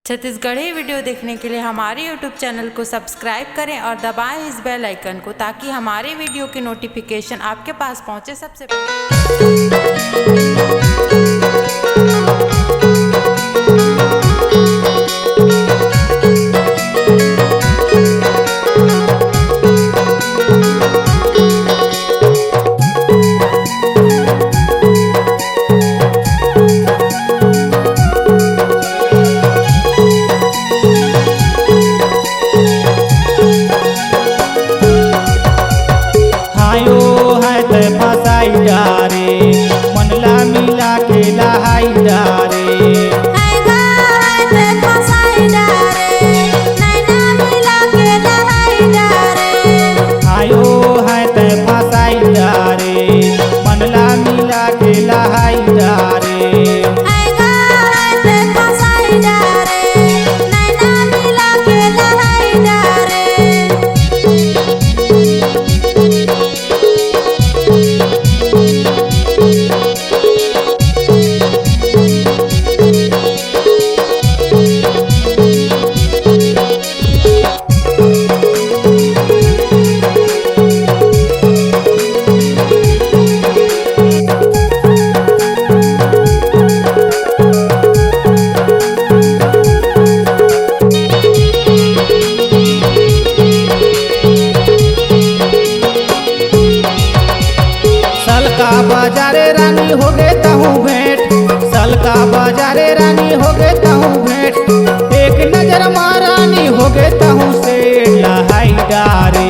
Chhattisgarhi video देखने के लिए हमारे YouTube चैनल को सब्सक्राइब करें और दबाएं इस बेल आइकन को, ताकि हमारे वीडियो की नोटिफिकेशन आपके पास पहुंचे सबसे पहले। फसाई डारे मनला मिला के लहाई डारे आयो है ते फसाई डारे मनला मिला के लहाई डारे बाजारे रानी हो गए तहूँ भेंट, सल का बाजारे रानी हो गए तहूँ भेंट, एक नजर मारानी हो गए तहूँ से लहाई डारे।